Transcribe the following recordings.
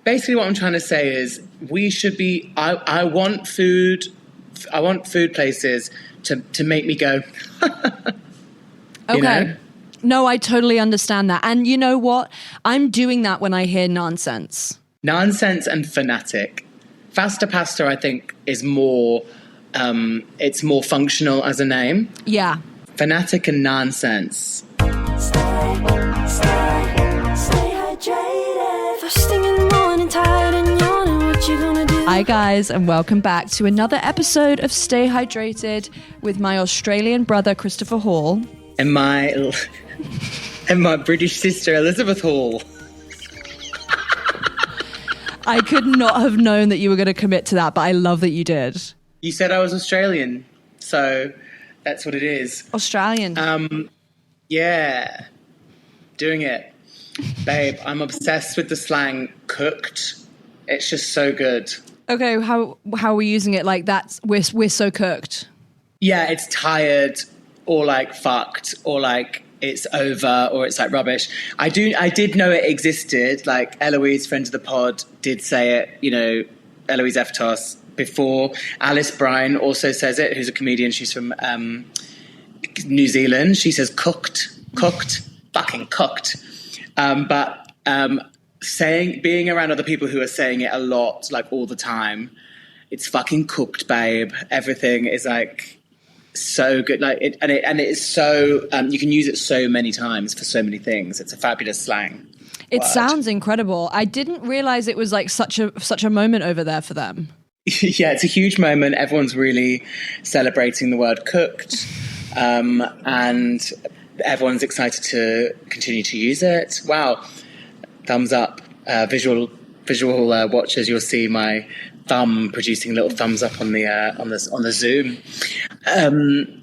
basically what I'm trying to say is we should be, I want food places to make me go, okay. know? No, I totally understand that. And you know what? I'm doing that when I hear nonsense. Nonsense and fanatic. Faster Pasta, I think, is more, it's more functional as a name. Yeah. Fanatic and nonsense. Stay hydrated. First thing in the morning, tired and yawning, what you gonna do? Hi guys, and welcome back to another episode of Stay Hydrated with my Australian brother Christopher Hall. And my British sister Elizabeth Hall. I could not have known that you were going to commit to that, but I love that you did. You said I was Australian, so that's what it is. Australian. Yeah. Doing it. Babe, I'm obsessed with the slang cooked. It's just so good. Okay, how are we using it? Like that's we're so cooked. Yeah, it's tired or like fucked or like it's over or it's like rubbish. I did know it existed. Like Eloise, friend of the pod, did say it, you know, Eloise Eftos before. Alice Brine also says it, who's a comedian. She's from New Zealand. She says cooked, fucking cooked. But being around other people who are saying it a lot, like all the time, it's fucking cooked, babe. Everything is like so good, like it is so you can use it so many times for so many things. It's a fabulous slang. It word. Sounds incredible. I didn't realize it was like such a moment over there for them. Yeah, it's a huge moment. Everyone's really celebrating the word cooked, and everyone's excited to continue to use it. Wow, thumbs up. Visual watchers, you'll see my thumb producing little thumbs up on the Zoom.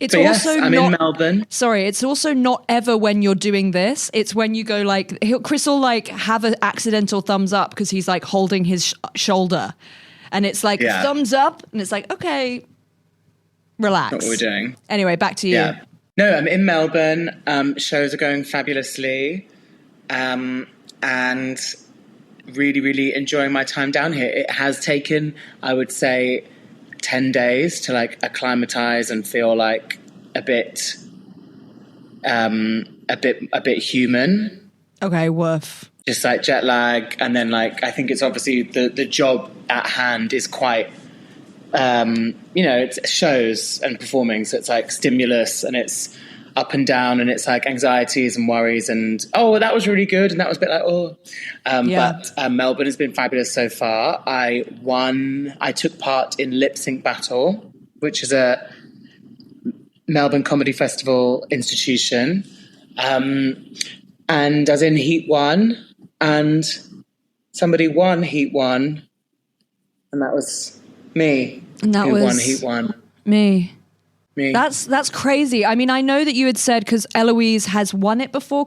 It's yes, also I'm in Melbourne. Sorry, it's also not ever when you're doing this. It's when you go like Chris will like have an accidental thumbs up because he's like holding his shoulder, and it's like thumbs up, and it's like okay, relax. That's what we're doing. Anyway, back to you. Yeah. No, I'm in Melbourne. Shows are going fabulously, and really, really enjoying my time down here. It has taken, I would say, 10 days to like acclimatize and feel like a bit human. Okay, woof. Just like jet lag, and then like I think it's obviously the job at hand is quite, it's shows and performing, so it's like stimulus and it's up and down, and it's like anxieties and worries and, oh, that was really good, and that was a bit like, oh. But Melbourne has been fabulous so far. I took part in Lip Sync Battle, which is a Melbourne Comedy Festival institution. And I was in Heat 1, and somebody won Heat 1, and that was me. And that was won Heat 1. Me. Me. That's crazy. I mean, I know that you had said because Eloise has won it before, ?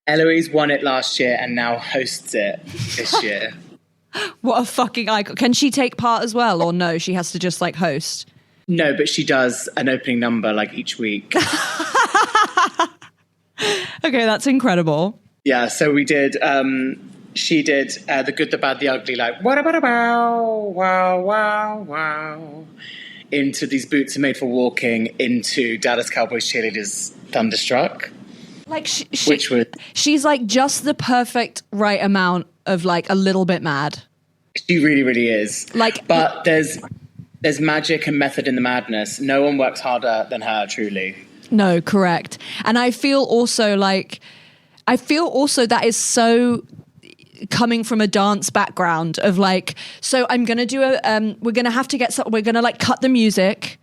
Eloise won it last year and now hosts it this year. What a fucking icon. Can she take part as well, or no? She has to just like host? No, but she does an opening number like each week. Okay, that's incredible. Yeah, so we did, she did The Good, the Bad, the Ugly, like, what about a bow, wow, wow, wow, into These Boots Are Made for Walking, into Dallas Cowboys Cheerleaders Thunderstruck. Like she's like just the perfect right amount of like a little bit mad. She really, really is. Like, but there's magic and method in the madness. No one works harder than her, truly. No, correct. And I feel also that is so coming from a dance background of like, so I'm going to do we're going to have to get we're going to like cut the music.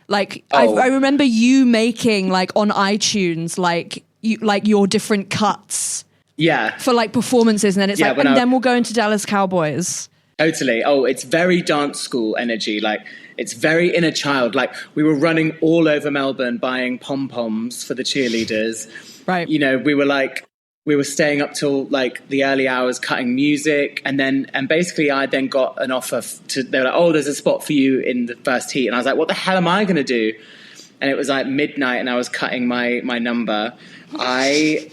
Like, I remember you making like on iTunes, like your different cuts. Yeah. For like performances. And then it's like, and then we'll go into Dallas Cowboys. Totally. Oh, it's very dance school energy. Like, it's very inner child. Like, we were running all over Melbourne buying pom-poms for the cheerleaders. Right. You know, we were staying up till like the early hours cutting music, and basically I then got an offer they were like, oh, there's a spot for you in the first heat, and I was like, what the hell am I going to do? And it was like midnight, and I was cutting my number. I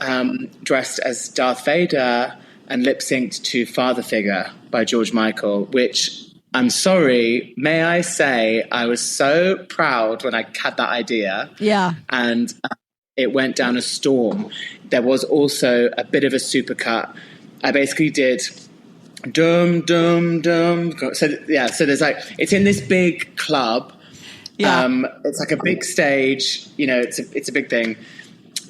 dressed as Darth Vader, and lip synced to Father Figure by George Michael, which, I'm sorry, may I say, I was so proud when I had that idea. Yeah. And it went down a storm. There was also a bit of a supercut. I basically did dum, dum, dum. So there's like, it's in this big club. Yeah. It's like a big stage, you know, it's a big thing.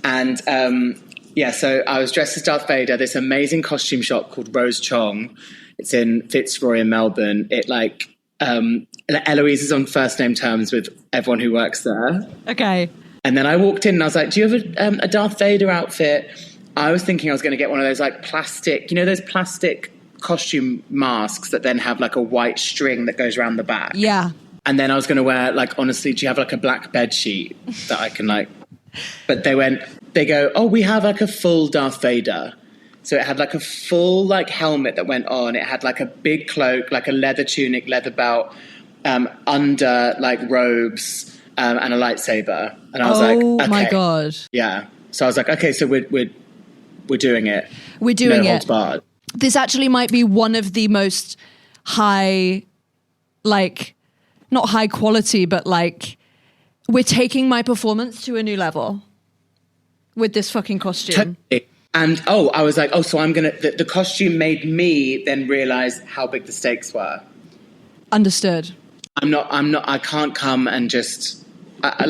And so I was dressed as Darth Vader, this amazing costume shop called Rose Chong. It's in Fitzroy in Melbourne. It like, Eloise is on first name terms with everyone who works there. Okay. And then I walked in and I was like, do you have a Darth Vader outfit? I was thinking I was going to get one of those like plastic, you know, those plastic costume masks that then have like a white string that goes around the back. Yeah. And then I was going to wear, like, honestly, do you have like a black bed sheet that I can like, but they go, oh, we have like a full Darth Vader. So it had like a full like helmet that went on. It had like a big cloak, like a leather tunic, leather belt, under like robes, and a lightsaber. And I was like, okay. My God. Yeah. So I was like, okay, so we're doing it. We're doing no it. holds barred. This actually might be one of the most high, like, not high quality, but like, we're taking my performance to a new level with this fucking costume. Totally. And, I was like, so I'm going to... The costume made me then realise how big the stakes were. Understood. I can't come and just... I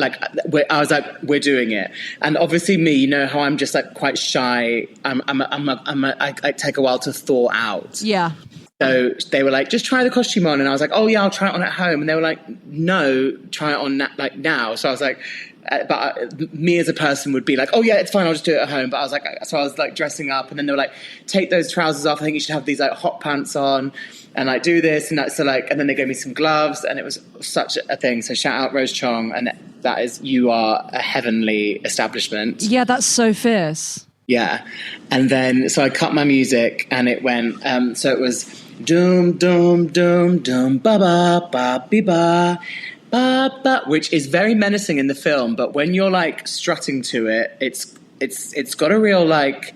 was like, we're doing it. And obviously me, you know how I'm just like quite shy. I take a while to thaw out. Yeah. So they were like, just try the costume on. And I was like, oh yeah, I'll try it on at home. And they were like, no, try it on now. So I was like... me as a person would be like, oh yeah, it's fine, I'll just do it at home. But I was like dressing up, and then they were like, take those trousers off, I think you should have these like hot pants on, and like do this and that. So like, and then they gave me some gloves, and it was such a thing. So shout out Rose Chong, and that is, you are a heavenly establishment. Yeah, that's so fierce. Yeah. And then so I cut my music, and it went so it was dum dum dum dum ba ba ba be ba, which is very menacing in the film, but when you're like strutting to it, it's got a real like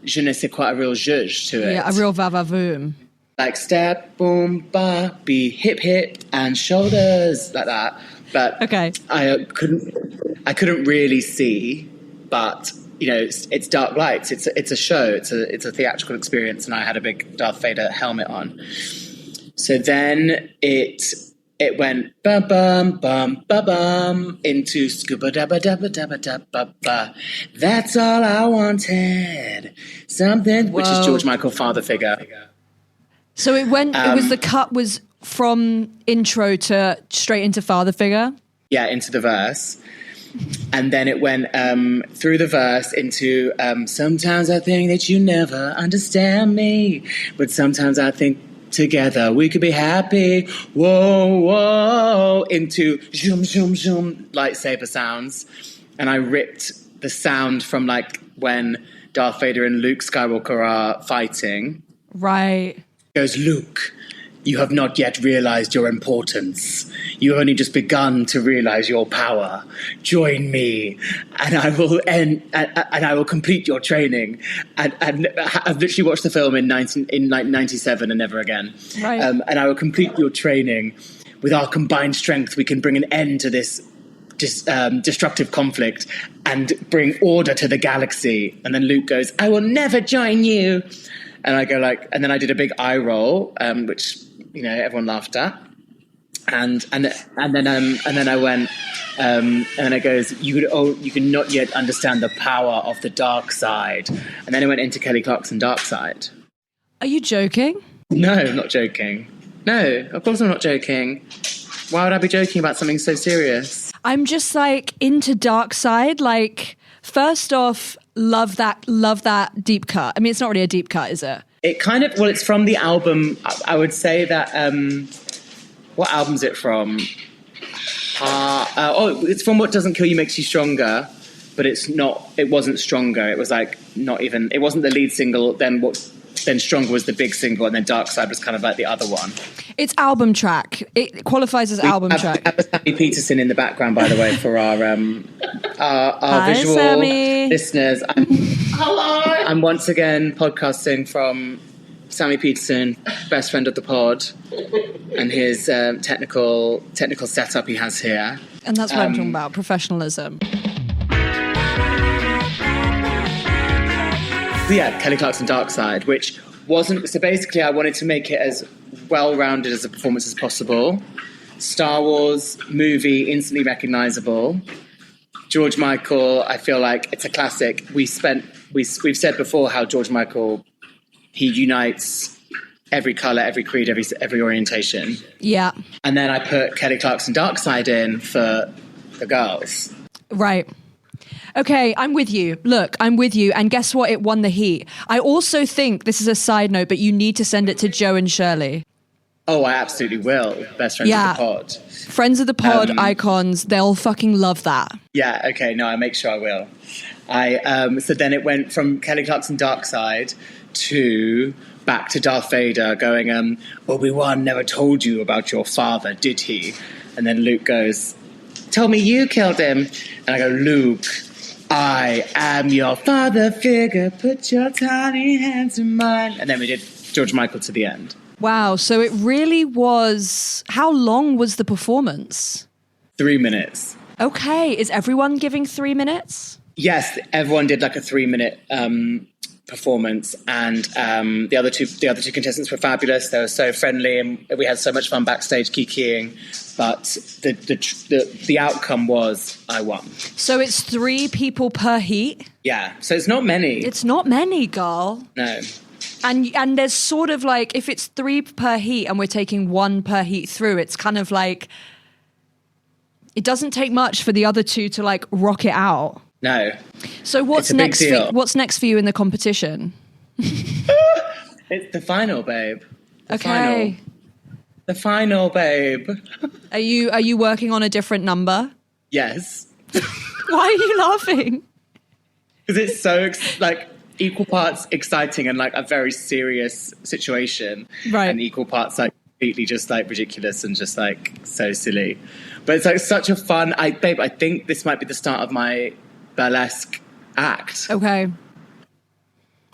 je ne sais quoi, a real zhuzh to it. Yeah, a real va-va-voom. Like step, boom, ba, be hip hip and shoulders like that. But okay, I couldn't really see, but you know, it's dark lights. It's a show. It's a theatrical experience, and I had a big Darth Vader helmet on. So then it went bum bum bum bum bum into scuba dabba dabba dabba dabba ba. That's all I wanted. Something. Whoa. Which is George Michael, Father Figure. So it went. It was the cut was from intro to straight into Father Figure. Yeah, into the verse, and then it went through the verse into sometimes I think that you never understand me, but sometimes I think. Together we could be happy. Whoa, whoa. Into zoom, zoom, zoom lightsaber sounds. And I ripped the sound from like when Darth Vader and Luke Skywalker are fighting. Right. It goes, Luke, you have not yet realized your importance. You have only just begun to realize your power. Join me, and I will complete your training. And I've literally watched the film in 97 and never again. Right. And I will complete your training. With our combined strength, we can bring an end to this destructive conflict and bring order to the galaxy. And then Luke goes, I will never join you. And I go like, and then I did a big eye roll, which, you know, everyone laughed at. And then I went, and then it goes, you can not yet understand the power of the dark side. And then it went into Kelly Clarkson Dark Side. Are you joking? No, I'm not joking. No, of course I'm not joking. Why would I be joking about something so serious? I'm just like into Dark Side. Like, first off, love that deep cut. I mean, it's not really a deep cut, is it? It kind of, well, it's from the album. I would say that, what album's it from? It's from What Doesn't Kill You Makes You Stronger, but it wasn't Stronger. It was like it wasn't the lead single, then Stronger was the big single, and then Dark Side was kind of like the other one. It's album track. It qualifies as album track. We have Sammy Peterson in the background, by the way, for our Hi, visual Sammy. listeners. I'm once again podcasting from Sammy Peterson, best friend of the pod, and his technical setup he has here. And that's what I'm talking about, professionalism. So yeah, Kelly Clarkson Dark Side, which wasn't... So basically, I wanted to make it as well-rounded as a performance as possible. Star Wars movie, instantly recognisable. George Michael, I feel like it's a classic. We've said before how George Michael, he unites every colour, every creed, every orientation. Yeah. And then I put Kelly Clarkson Dark Side in for the girls. Right. Okay, I'm with you. Look, I'm with you. And guess what? It won the heat. I also think, this is a side note, but you need to send it to Joe and Shirley. Oh, I absolutely will. Best friends of the pod. Friends of the pod, icons, they'll fucking love that. Yeah, okay, no, I make sure I will. So then it went from Kelly Clarkson Dark Side to back to Darth Vader going, Obi-Wan never told you about your father, did he? And then Luke goes, tell me you killed him. And I go, Luke, I am your father figure, put your tiny hands in mine. And then we did George Michael to the end. Wow, so it really was... How long was the performance? 3 minutes. Okay, is everyone giving 3 minutes? Yes, everyone did like a 3-minute performance, and the other two contestants were fabulous. They were so friendly, and we had so much fun backstage kikiing. But the outcome was I won. So it's 3 people per heat? Yeah, so it's not many. It's not many, girl. No. And there's sort of like, if it's 3 per heat and we're taking 1 per heat through, it's kind of like, it doesn't take much for the other 2 to like rock it out. No. So what's next for you in the competition? It's the final, babe. The final, babe. Are you working on a different number? Yes. Why are you laughing? Because it's so equal parts exciting and like a very serious situation, right? And equal parts like completely just like ridiculous and just like so silly. But it's like such a fun. I think this might be the start of my burlesque act. Okay,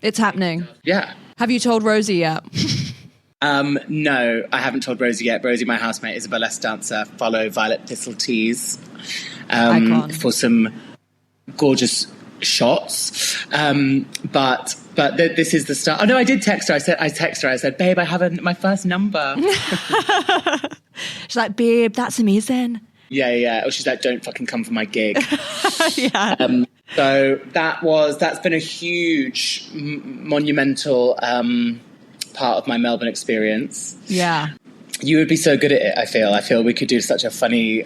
it's happening. Yeah. Have you told Rosie yet? No, I haven't told Rosie yet. Rosie, my housemate, is a burlesque dancer. Follow Violet Thistle Tees for some gorgeous shots. But this is the start. Oh no, I did text her. I said, babe, I have my first number. She's like, babe, that's amazing. Yeah. Or she's like, don't fucking come for my gig. Yeah. So that's been a huge, monumental part of my Melbourne experience. Yeah. You would be so good at it, I feel we could do such a funny,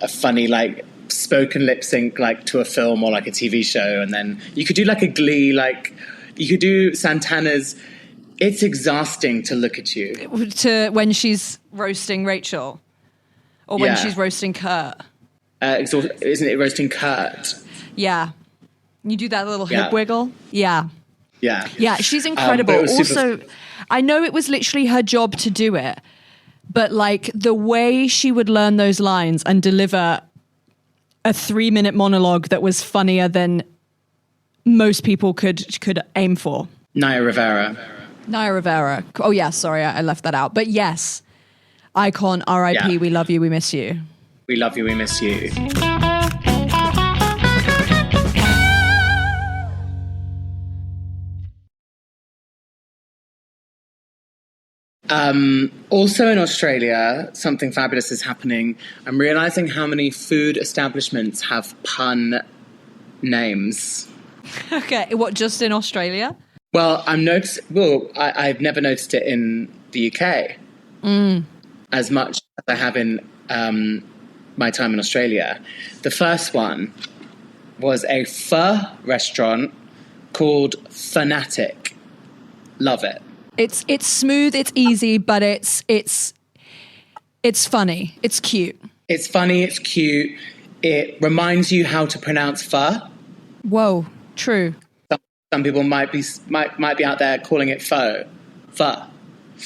a funny, like, spoken lip sync, like, to a film or, like, a TV show. And then you could do, like, a Glee, like, you could do Santana's It's Exhausting to Look at You. When she's roasting Rachel. Or when she's roasting Kurt. Isn't it roasting Kurt? Yeah. You do that little hip wiggle? Yeah. Yeah. Yeah, she's incredible. Also, I know it was literally her job to do it, but like the way she would learn those lines and deliver a 3-minute monologue that was funnier than most people could aim for. Naya Rivera. Oh yeah, sorry, I left that out. But yes, icon, R.I.P., we love you, we miss you. We love you, we miss you. Also in Australia, something fabulous is happening. I'm realising how many food establishments have pun names. Okay, what, just in Australia? Well, I've never noticed it in the UK as much as I have in my time in Australia. The first one was a pho restaurant called Fanatic. Love it. It's smooth, it's easy, but it's funny, it's cute. It's funny, it's cute. It reminds you how to pronounce pho. Whoa, true. Some people might be out there calling it pho.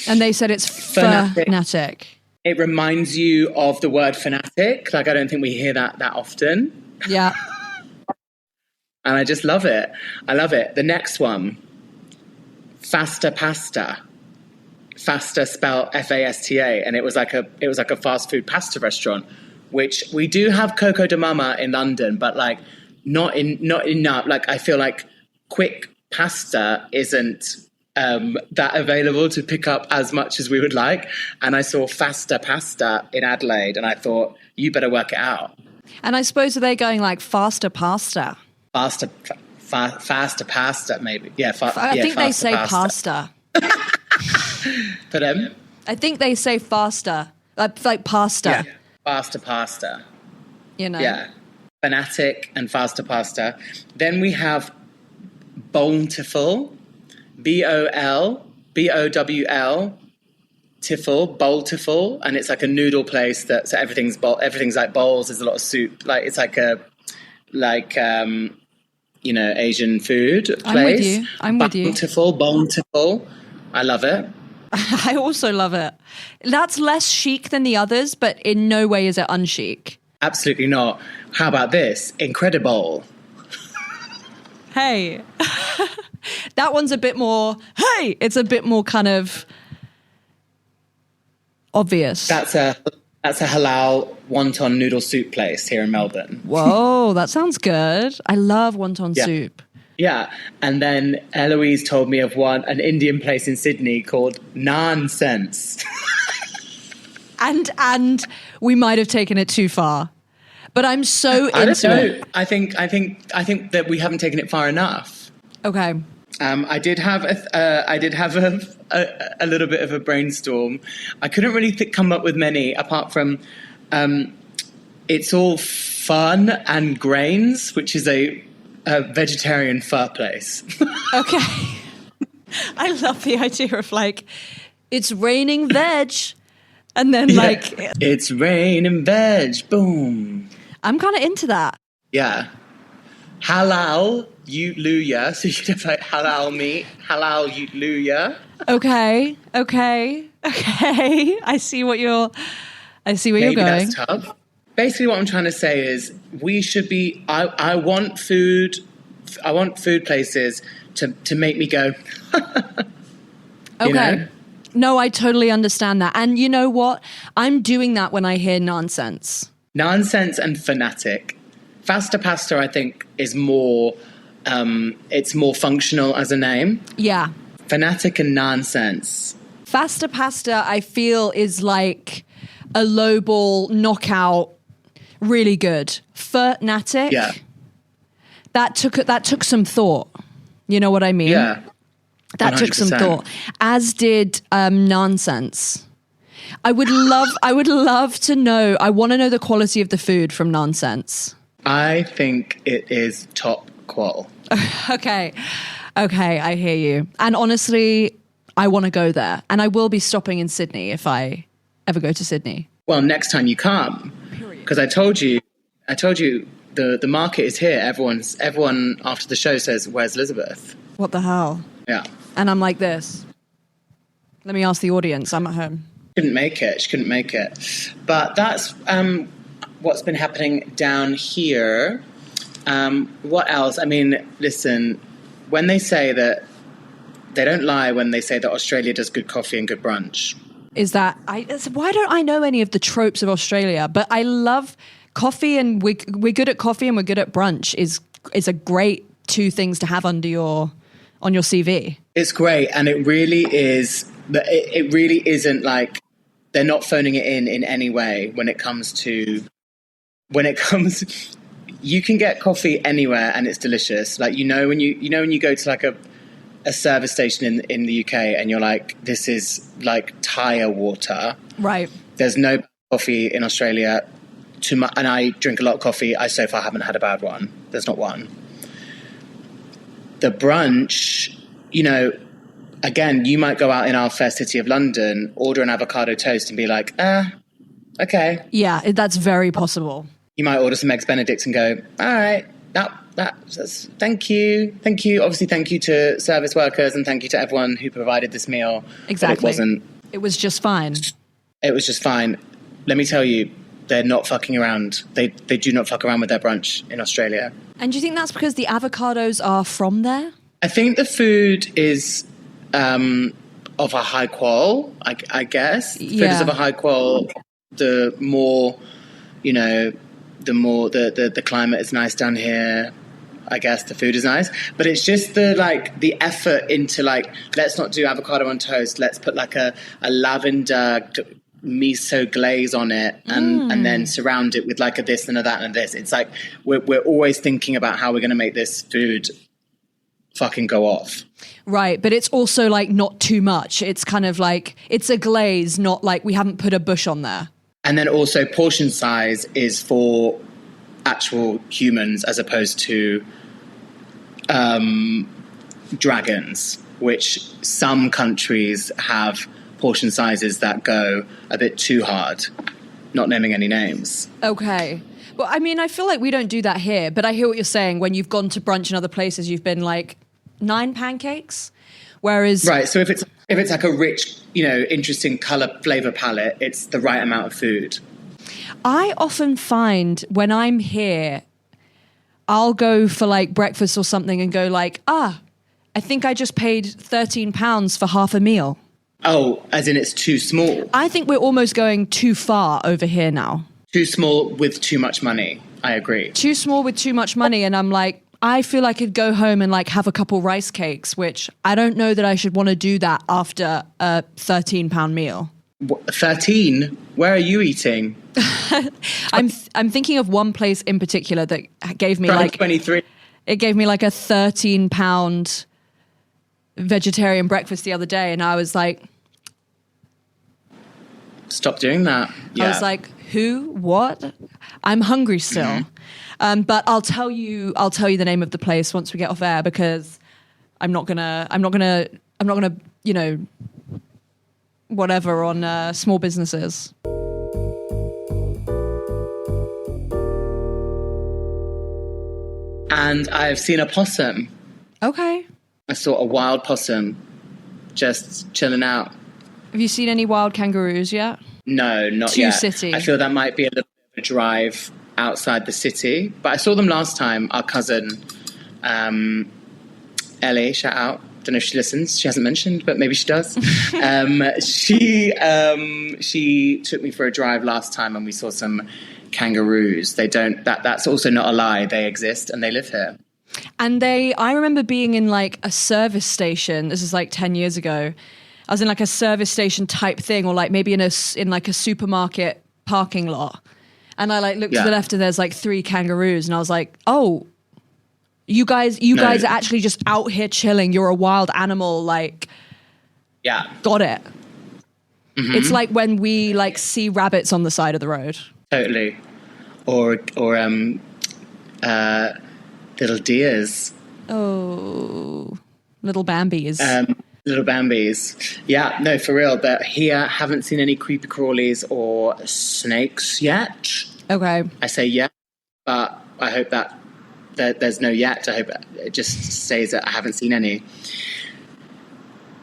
And they said it's fanatic. It reminds you of the word fanatic. Like, I don't think we hear that often. Yeah. And I just love it. I love it. The next one, Fasta Pasta. Fasta spelled Fasta, and it was like a fast food pasta restaurant, which we do have Coco de Mama in London, but like not enough. Like I feel like quick pasta isn't that available to pick up as much as we would like. And I saw Fasta Pasta in Adelaide, and I thought, you better work it out. And I suppose, are they going like faster pasta? Faster pasta, maybe. Yeah, I think they say pasta. For them? I think they say faster, like pasta. Yeah, faster pasta. You know? Yeah. Fanatic and faster pasta. Then we have Bountiful, Bowl, Tiffle, Bountiful, and it's like a noodle place so everything's like bowls. There's a lot of soup. Like it's like Asian food place. I'm with you. Bountiful. I love it. I also love it. That's less chic than the others, but in no way is it unchic. Absolutely not. How about this? Incredible. Hey. That one's a bit more, hey, it's a bit more kind of obvious. That's a halal wonton noodle soup place here in Melbourne. Whoa, that sounds good. I love wonton soup. Yeah, and then Eloise told me of an Indian place in Sydney called Nonsense. and we might have taken it too far, but I'm so into it. I think that we haven't taken it far enough. Okay. I did have a little bit of a brainstorm. I couldn't really come up with many apart from it's all fun and grains, which is a vegetarian pho place. Okay. I love the idea of like, it's raining veg. And then like... It's raining veg. Boom. I'm kind of into that. Yeah. Halal, luya. So you'd have like halal meat. Halal, luya. Okay. I see what you're going. That's tough. Basically, what I'm trying to say is we should be. I want food places to make me go. Okay. You know? No, I totally understand that. And you know what? I'm doing that when I hear nonsense. Nonsense and fanatic. Fasta Pasta, I think, is more. It's more functional as a name. Yeah. Fanatic and nonsense. Fasta Pasta, I feel, is like a lowball knockout. Really good. Fanatic. Yeah. That took some thought. You know what I mean? Yeah. 100%. That took some thought. As did Nonsense. I would love to know. I want to know the quality of the food from Nonsense. I think it is top qual. Okay, I hear you. And honestly, I want to go there. And I will be stopping in Sydney if I ever go to Sydney. Well, next time you come. Because I told you the market is here. Everyone after the show says, "Where's Elizabeth?" What the hell? Yeah. And I'm like this. Let me ask the audience. I'm at home. She couldn't make it. But that's what's been happening down here. What else? I mean, listen, when they say that, they don't lie when they say that Australia does good coffee and good brunch. Why don't I know any of the tropes of Australia? But I love coffee, and we're good at coffee and we're good at brunch is a great two things to have on your CV. It's great, and it really is. It really isn't like they're not phoning it in any way when it comes. You can get coffee anywhere and it's delicious. Like when you go to like a service station in the UK and you're like, this is like tire water. Right. There's no coffee in Australia. And I drink a lot of coffee. I so far haven't had a bad one. There's not one. The brunch, again, you might go out in our fair city of London, order an avocado toast and be like, okay. Yeah, that's very possible. You might order some Eggs Benedicts and go, all right, that's thank you. Obviously, thank you to service workers and thank you to everyone who provided this meal. Exactly. It was just fine. It was just fine. Let me tell you, they're not fucking around. They do not fuck around with their brunch in Australia. And do you think that's because the avocados are from there? I think the food is of a high qual, I guess. Food is of a high qual. The more, the more the climate is nice down here. I guess the food is nice, but it's just the effort into let's not do avocado on toast. Let's put a lavender miso glaze on it and then surround it with a this and a that and this. It's we're always thinking about how we're going to make this food fucking go off. Right, but it's also not too much. It's kind of it's a glaze, not we haven't put a bush on there. And then also portion size is for actual humans as opposed to dragons, which some countries have portion sizes that go a bit too hard, not naming any names. Okay. Well, I mean, I feel like we don't do that here, but I hear what you're saying. When you've gone to brunch in other places, you've been 9 pancakes, whereas... Right, so if it's a rich, interesting colour, flavour palette, it's the right amount of food. I often find when I'm here, I'll go for breakfast or something and go I think I just paid £13 for half a meal. Oh, as in it's too small? I think we're almost going too far over here now. Too small with too much money. I agree. Too small with too much money. And I'm I feel I could go home and have a couple rice cakes, which I don't know that I should want to do that after a £13 meal. 13? Where are you eating? I'm thinking of one place in particular that gave me 23. It gave me a £13 vegetarian breakfast the other day, and I was stop doing that. Yeah. I was who? What? I'm hungry still. Mm-hmm. But I'll tell you the name of the place once we get off air, because I'm not gonna whatever on small businesses. And I've seen a possum. Okay. I saw a wild possum just chilling out. Have you seen any wild kangaroos yet? No, not yet. Too city. I feel that might be a little bit of a drive outside the city. But I saw them last time. Our cousin, Ellie, shout out. Don't know if she listens. She hasn't mentioned, but maybe she does. She took me for a drive last time and we saw some kangaroos. That's also not a lie. They exist and they live here. And I remember being in a service station. This is 10 years ago. I was in a service station type thing, or maybe in a supermarket parking lot. And I looked to the left and there's 3 kangaroos. And I was oh, you guys are actually just out here chilling. You're a wild animal. Yeah. Got it. Mm-hmm. It's when we see rabbits on the side of the road. Totally. Or little deers. Oh, little Bambis. Little Bambis. Yeah, no, for real. But here, haven't seen any creepy crawlies or snakes yet. Okay. I say yeah, but I hope that there's no yet. I hope it just says that I haven't seen any.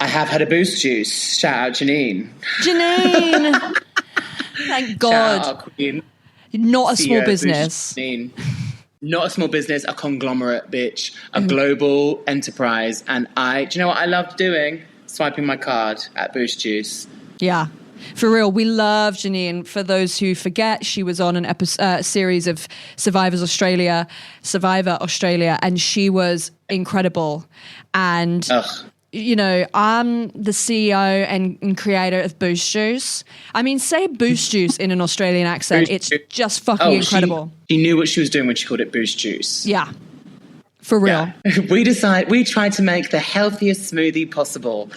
I have had a boost juice. Shout out Janine. Janine! Thank God. Shout out our queen. Not a small business. Not a small business, a conglomerate, bitch, a global enterprise. And do you know what I loved doing? Swiping my card at Boost Juice. Yeah, for real. We love Janine. For those who forget, she was on an series of Survivor Australia, and she was incredible. And I'm the CEO and creator of Boost Juice. I mean, say Boost Juice in an Australian accent. It's just fucking incredible. She knew what she was doing when she called it Boost Juice. Yeah. For real. Yeah. We tried to make the healthiest smoothie possible,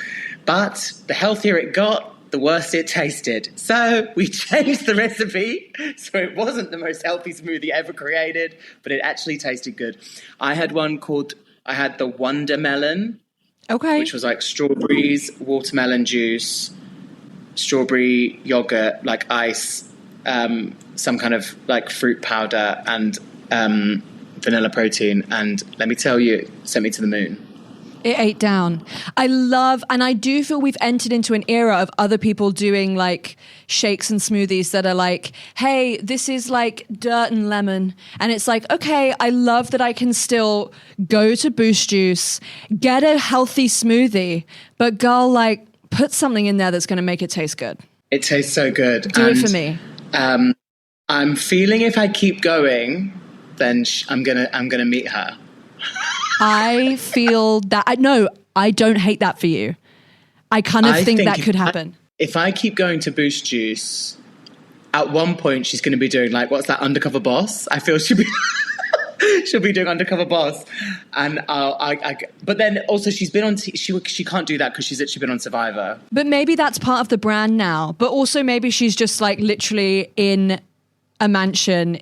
but the healthier it got, the worse it tasted. So we changed the recipe. So it wasn't the most healthy smoothie ever created, but it actually tasted good. I had the Wonder Melon. Okay. Which was strawberries, watermelon juice, strawberry yogurt, ice, some kind of fruit powder, and vanilla protein. And let me tell you, it sent me to the moon. It ate down. I love, and I do feel we've entered into an era of other people doing like shakes and smoothies that are like, hey, this is like dirt and lemon. And it's like, okay, I love that I can still go to Boost Juice, get a healthy smoothie, but girl, like put something in there that's going to make it taste good. It tastes so good. Do it for me. I'm feeling if I keep going, then I'm gonna meet her. I feel that. I don't hate that for you. I kind of think that could happen. If I keep going to Boost Juice, at one point she's going to be doing like, what's that, Undercover Boss? I feel she'll be doing Undercover Boss, and but then also she's been on. She can't do that because she's actually been on Survivor. But maybe that's part of the brand now. But also maybe she's just like literally in a mansion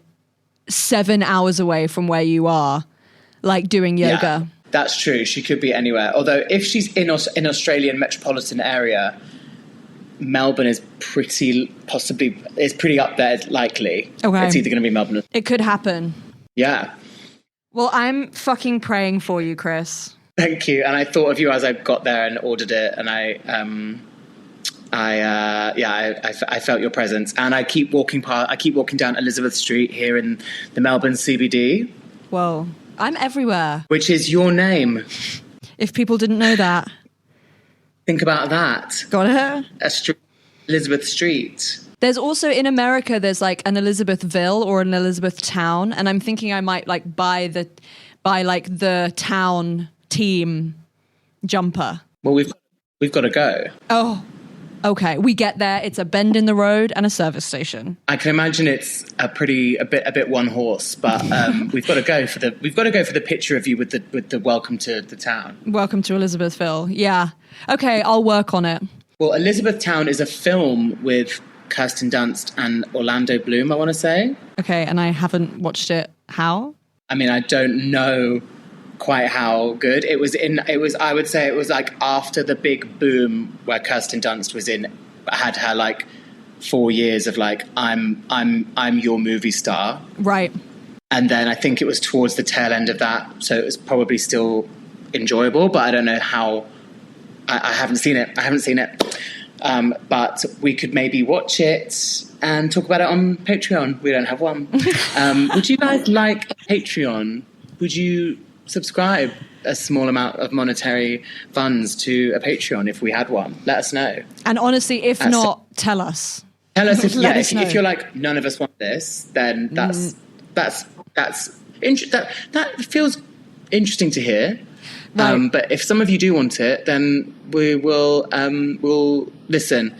7 hours away from where you are, like doing yoga. Yeah, that's true. She could be anywhere. Although if she's in Australian metropolitan area, Melbourne is pretty up there, likely. Okay. It's either going to be Melbourne or... It could happen. Yeah. Well, I'm fucking praying for you, Chris. Thank you. And I thought of you as I got there and ordered it, and I felt your presence. And I keep walking down Elizabeth Street here in the Melbourne CBD. Whoa. I'm everywhere. Which is your name. If people didn't know that. Think about that. Got it? Elizabeth Street. There's also in America, there's like an Elizabethville or an Elizabethtown, and I'm thinking I might like buy like the town team jumper. Well, we've got to go. Oh, okay. We get there. It's a bend in the road and a service station. I can imagine it's a bit one horse, but we've got to go for the picture of you with the welcome to the town. Welcome to Elizabethville. Yeah. Okay, I'll work on it. Well, Elizabethtown is a film with Kirsten Dunst and Orlando Bloom, I want to say. Okay, and I haven't watched it. How? I mean, I don't know quite how good it was. I would say it was like after the big boom where Kirsten Dunst had her like 4 years of like I'm your movie star. Right. And then I think it was towards the tail end of that, so it was probably still enjoyable, but I don't know how. I haven't seen it. But we could maybe watch it and talk about it on Patreon. We don't have one. Would you guys like Patreon? Would you subscribe a small amount of monetary funds to a Patreon if we had one? Let us know. And honestly, if not, tell us. Tell us if you're like, none of us want this, then that feels interesting to hear. Right. But if some of you do want it, then we will we'll listen.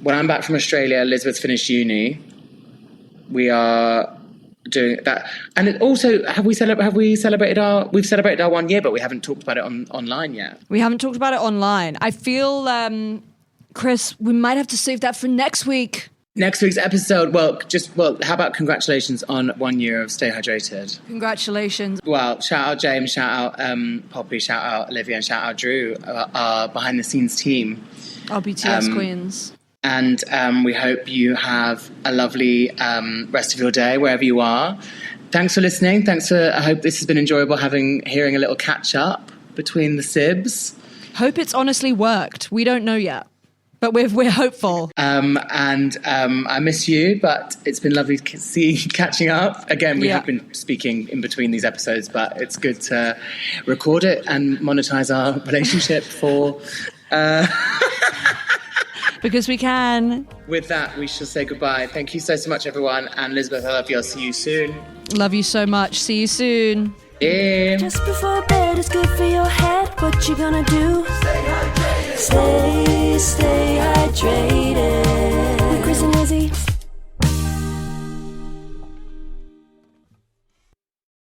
When I'm back from Australia, Elizabeth's finished uni. We are doing that, and it also we've celebrated our 1 year, but we haven't talked about it online yet. We haven't talked about it online. I feel, Chris, we might have to save that for next week. Next week's episode, how about congratulations on 1 year of Stay Hydrated? Congratulations. Well, shout out James, shout out Poppy, shout out Olivia, and shout out Drew, our behind-the-scenes team. Our BTS queens. And we hope you have a lovely rest of your day, wherever you are. Thanks for listening. I hope this has been enjoyable, hearing a little catch-up between the Sibs. Hope it's honestly worked. We don't know yet. But we're hopeful. And I miss you, but it's been lovely catching up. Again, we have been speaking in between these episodes, but it's good to record it and monetize our relationship for... because we can. With that, we shall say goodbye. Thank you so much, everyone. And Elizabeth, I love you. I'll see you soon. Love you so much. See you soon. Yeah. Just before bed is good for your head. What you gonna do? Stay hydrated. Stay